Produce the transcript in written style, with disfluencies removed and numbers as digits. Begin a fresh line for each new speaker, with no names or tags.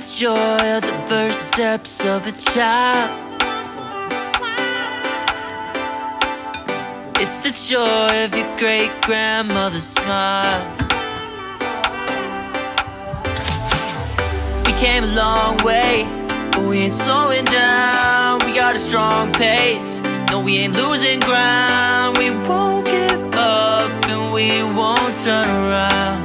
joy of the first steps of a child. It's the joy of your great-grandmother's smile. We came a long way, but we ain't slowing down. We got a strong pace, no, we ain't losing ground. We won't give up and we won't turn around.